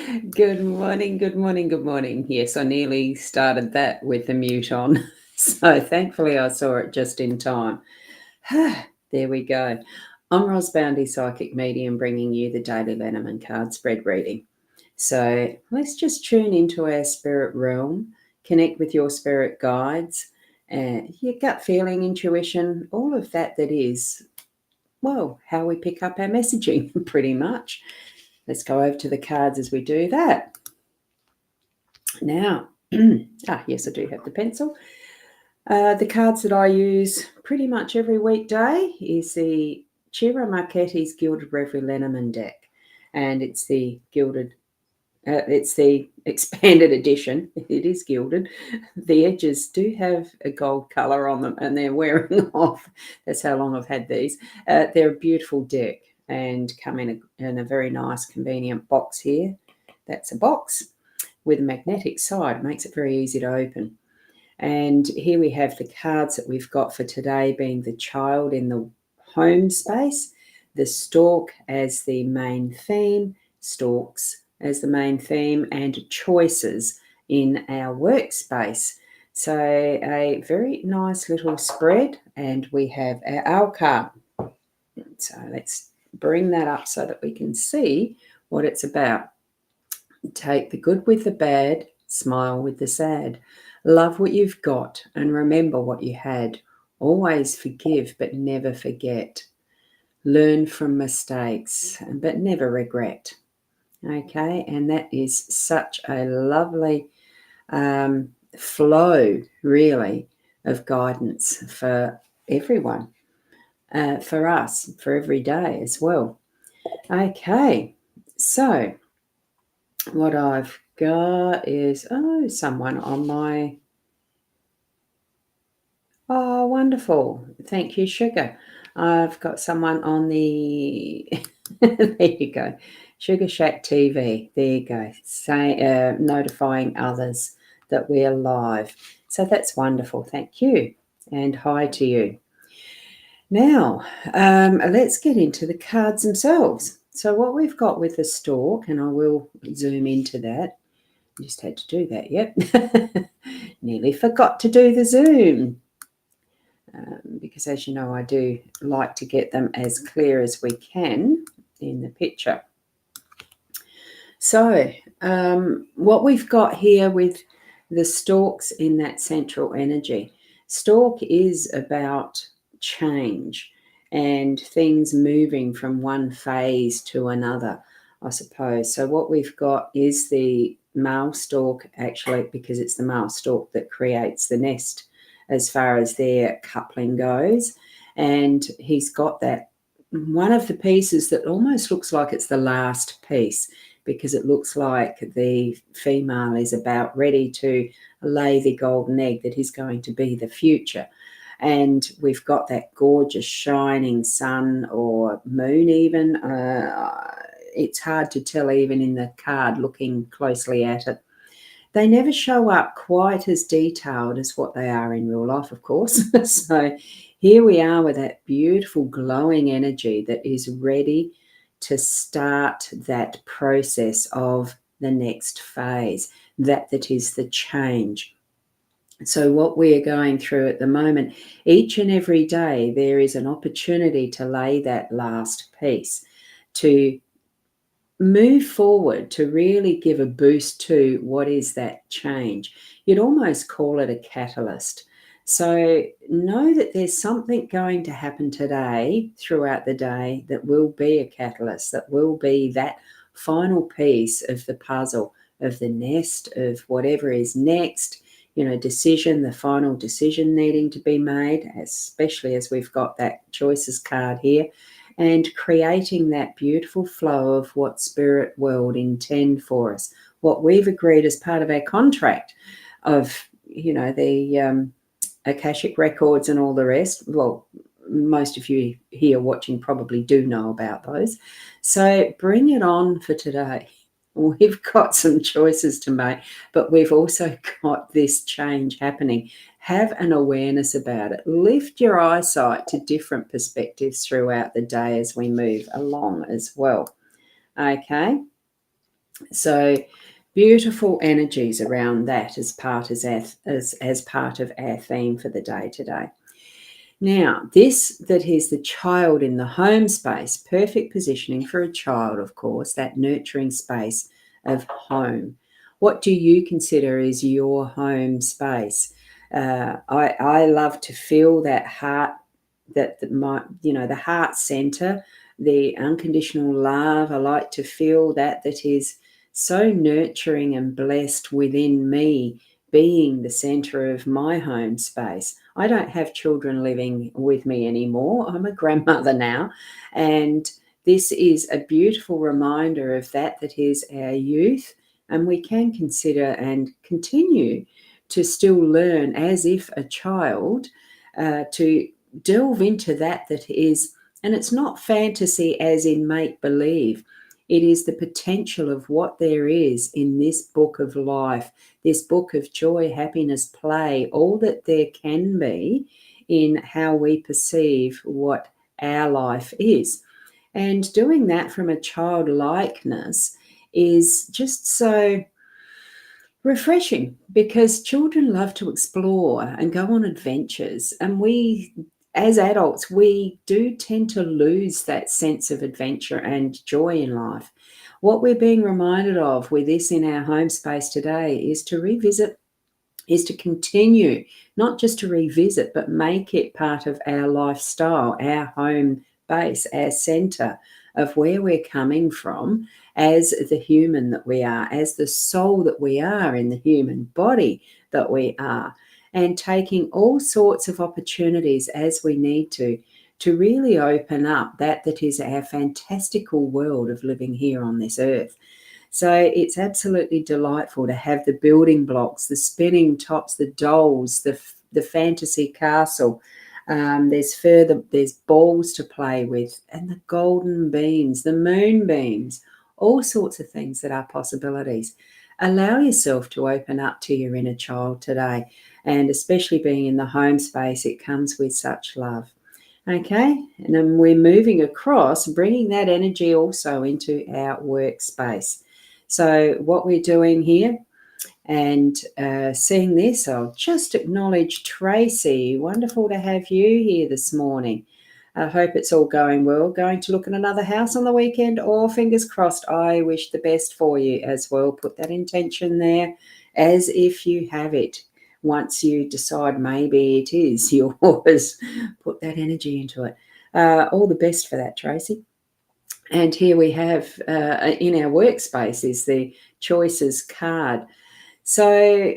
Good morning, good morning, good morning. Yes, I nearly started that with the mute on. So thankfully I saw it just in time. There we go. I'm Boundy, psychic medium, bringing you the daily Lenormand card spread reading. So let's just tune into our spirit realm, connect with your spirit guides, your gut feeling, intuition, all of that is, well, how we pick up our messaging, pretty much. Let's go over to the cards as we do that. Now, yes, I do have the pencil. The cards that I use pretty much every weekday is the Ciro Marchetti's Gilded Reverie Lenormand deck, and it's the expanded edition. It is gilded. The edges do have a gold colour on them, and they're wearing off. That's how long I've had these. They're a beautiful deck and come in a very nice, convenient box here. That's a box with a magnetic side. It makes it very easy to open. And here we have the cards that we've got for today, being the child in the home space, the stork as the main theme, storks as the main theme, and choices in our workspace. So a very nice little spread, and we have our card. So let's bring that up so that we can see what it's about. Take the good with the bad, smile with the sad. Love what you've got and remember what you had. Always forgive but never forget. Learn from mistakes but never regret. Okay, and that is such a lovely flow, really, of guidance for everyone, for us, for every day as well. Okay, so what I've got is, someone on my, wonderful. Thank you, Sugar. I've got someone on the, there you go, Sugar Shack TV. There you go, notifying others that we're live. So that's wonderful. Thank you. And hi to you. Now, let's get into the cards themselves. So what we've got with the stork, and I will zoom into that. Just had to do that, yep. Nearly forgot to do the zoom. Because as you know, I do like to get them as clear as we can in the picture. So what we've got here with the storks in that central energy, stork is about change and things moving from one phase to another, I suppose. So what we've got is the male stork, actually, because it's the male stork that creates the nest as far as their coupling goes. And he's got that one of the pieces that almost looks like it's the last piece, because it looks like the female is about ready to lay the golden egg that is going to be the future. And we've got that gorgeous shining sun or moon even. It's hard to tell even in the card looking closely at it. They never show up quite as detailed as what they are in real life, of course. So here we are with that beautiful glowing energy that is ready to start that process of the next phase, that is the change. So what we are going through at the moment, each and every day, there is an opportunity to lay that last piece, to move forward, to really give a boost to what is that change. You'd almost call it a catalyst. So know that there's something going to happen today, throughout the day, that will be a catalyst, that will be that final piece of the puzzle, of the nest, of whatever is next, decision, the final decision needing to be made, especially as we've got that choices card here, and creating that beautiful flow of what spirit world intend for us, what we've agreed as part of our contract of, the Akashic records and all the rest. Well, most of you here watching probably do know about those. So bring it on for today. We've got some choices to make, but we've also got this change happening. Have an awareness about it. Lift your eyesight to different perspectives throughout the day as we move along as well. Okay. So beautiful energies around that as part as part of our theme for the day today. Now, this that is the child in the home space, perfect positioning for a child, of course, that nurturing space of home. What do you consider is your home space? I love to feel that heart, that my, the heart center, the unconditional love. I like to feel that is so nurturing and blessed within me, being the center of my home space. I don't have children living with me anymore. I'm a grandmother now. And this is a beautiful reminder of that is our youth. And we can consider and continue to still learn as if a child, to delve into that is, and it's not fantasy as in make believe. It is the potential of what there is in this book of life, this book of joy, happiness, play, all that there can be in how we perceive what our life is. And doing that from a childlikeness is just so refreshing, because children love to explore and go on adventures. And we, as adults, we do tend to lose that sense of adventure and joy in life. What we're being reminded of with this in our home space today is to revisit, is to continue, not just to revisit, but make it part of our lifestyle, our home base, our center of where we're coming from as the human that we are, as the soul that we are in the human body that we are, and taking all sorts of opportunities as we need to really open up that is our fantastical world of living here on this earth. So it's absolutely delightful to have the building blocks, the spinning tops, the dolls, the fantasy castle. There's balls to play with, and the golden beans, the moonbeams, all sorts of things that are possibilities. Allow yourself to open up to your inner child today, and especially being in the home space, it comes with such love. Okay, and then we're moving across, bringing that energy also into our workspace. So what we're doing here, and seeing this, I'll just acknowledge Tracy. Wonderful to have you here this morning. I hope it's all going well. Going to look at another house on the weekend, or fingers crossed. I wish the best for you as well. Put that intention there as if you have it. Once you decide maybe it is yours, put that energy into it. All the best for that, Tracy. And here we have in our workspace is the choices card. So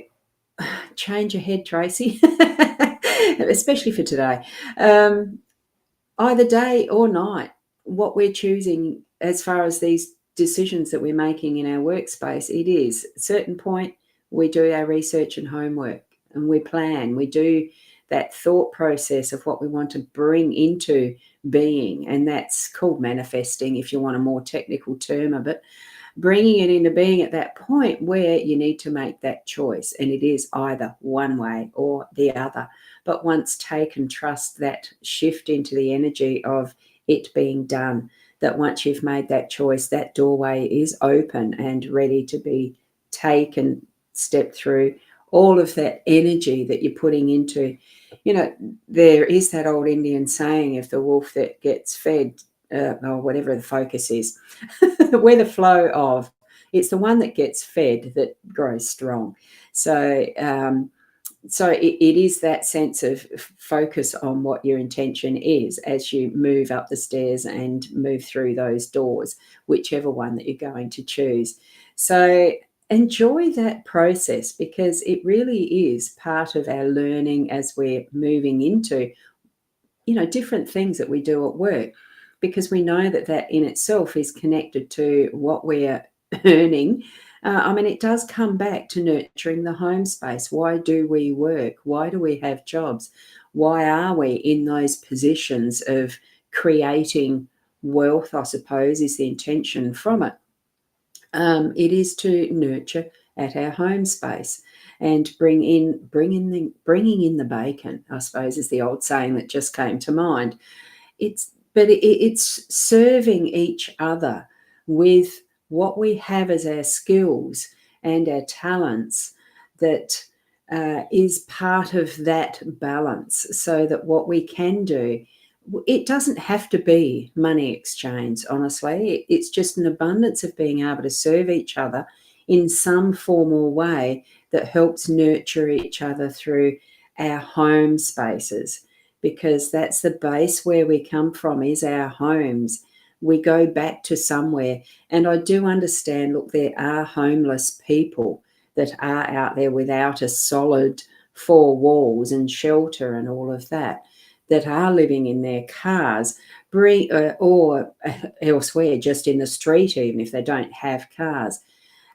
change your head, Tracy, especially for today. Either day or night, what we're choosing as far as these decisions that we're making in our workspace, it is at a certain point we do our research and homework, and we plan, we do that thought process of what we want to bring into being, and that's called manifesting if you want a more technical term of it. Bringing it into being at that point where you need to make that choice, and it is either one way or the other. But once taken, trust that shift into the energy of it being done, that once you've made that choice, that doorway is open and ready to be taken, step through. All of that energy that you're putting into, there is that old Indian saying, if the wolf that gets fed, or whatever the focus is, where the flow of, it's the one that gets fed that grows strong. So it is that sense of focus on what your intention is as you move up the stairs and move through those doors, whichever one that you're going to choose. So enjoy that process, because it really is part of our learning as we're moving into different things that we do at work, because we know that in itself is connected to what we're earning. It does come back to nurturing the home space. Why do we work? Why do we have jobs? Why are we in those positions of creating wealth, I suppose, is the intention from it. It is to nurture at our home space and bringing in the bacon, I suppose, is the old saying that just came to mind. It's serving each other with what we have as our skills and our talents that is part of that balance, so that what we can do, it doesn't have to be money exchange, honestly. It's just an abundance of being able to serve each other in some form or way that helps nurture each other through our home spaces, because that's the base where we come from, is our homes. We go back to somewhere. And I do understand, look, there are homeless people that are out there without a solid four walls and shelter and all of that, that are living in their cars or elsewhere, just in the street, even if they don't have cars.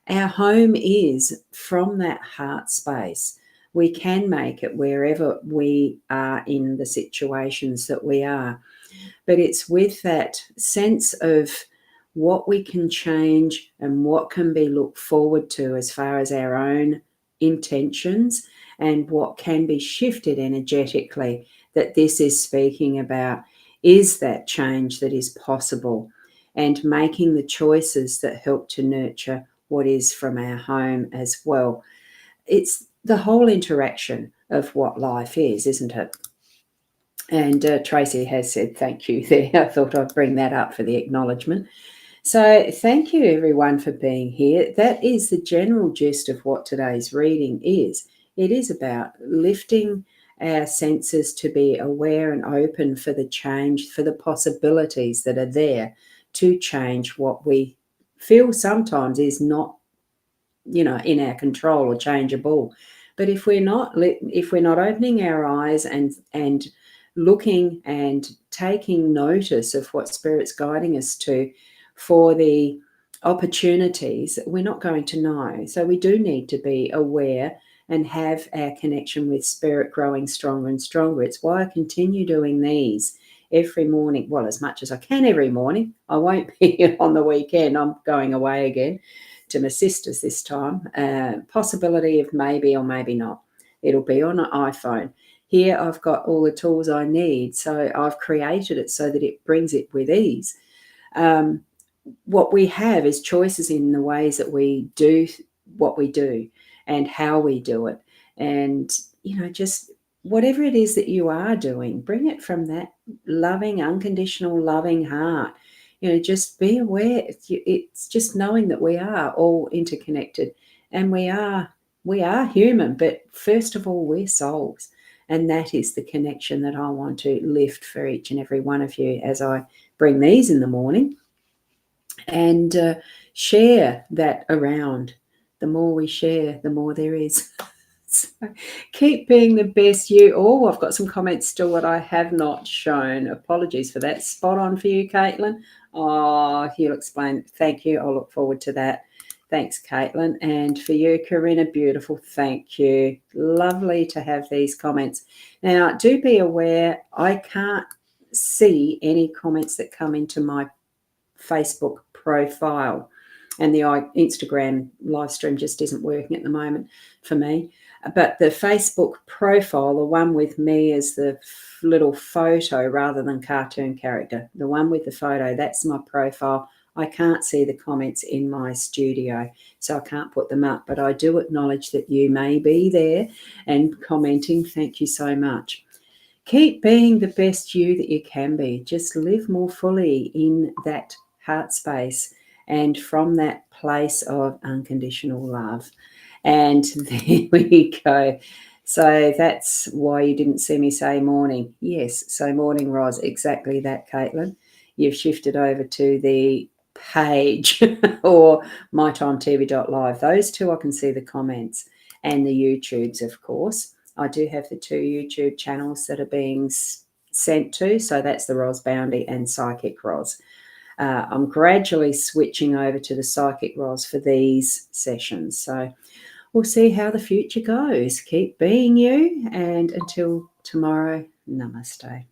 Our home is from that heart space. We can make it wherever we are in the situations that we are. But it's with that sense of what we can change and what can be looked forward to as far as our own intentions, and what can be shifted energetically, that this is speaking about, is that change that is possible, and making the choices that help to nurture what is from our home as well. It's the whole interaction of what life is, isn't it? And Tracy has said thank you there. I thought I'd bring that up for the acknowledgement. So thank you, everyone, for being here. That is the general gist of what today's reading is. It is about lifting our senses to be aware and open for the change, for the possibilities that are there to change what we feel sometimes is not, in our control or changeable. But if we're not opening our eyes and looking and taking notice of what Spirit's guiding us to for the opportunities, we're not going to know. So we do need to be aware and have our connection with Spirit growing stronger and stronger. It's why I continue doing these every morning, well, as much as I can every morning. I won't be here on the weekend. I'm going away again to my sister's this time. Possibility of maybe or maybe not. It'll be on an iPhone. Here I've got all the tools I need, so I've created it so that it brings it with ease. What we have is choices in the ways that we do what we do and how we do it. And, just whatever it is that you are doing, bring it from that loving, unconditional, loving heart. Just be aware. It's just knowing that we are all interconnected, and we are human, but first of all, we're souls. And that is the connection that I want to lift for each and every one of you as I bring these in the morning, and share that around. The more we share, the more there is. So keep being the best you. Oh, I've got some comments still that I have not shown. Apologies for that. Spot on for you, Caitlin. Oh, he'll explain. Thank you. I'll look forward to that. Thanks, Caitlin. And for you, Corinna, beautiful. Thank you. Lovely to have these comments. Now, do be aware, I can't see any comments that come into my Facebook profile, and the Instagram live stream just isn't working at the moment for me. But the Facebook profile, the one with me as the little photo rather than cartoon character, the one with the photo, that's my profile. I can't see the comments in my studio, so I can't put them up. But I do acknowledge that you may be there and commenting. Thank you so much. Keep being the best you that you can be. Just live more fully in that heart space and from that place of unconditional love. And there we go. So that's why you didn't see me say morning. Yes, so morning, Roz. Exactly that, Caitlin. You've shifted over to the page or mytimetv.live. Those two I can see the comments, and the YouTubes, of course. I do have the two YouTube channels that are being sent to. So that's the Roz Boundy and Psychic Roz. I'm gradually switching over to the Psychic Roz for these sessions. So we'll see how the future goes. Keep being you, and until tomorrow, namaste.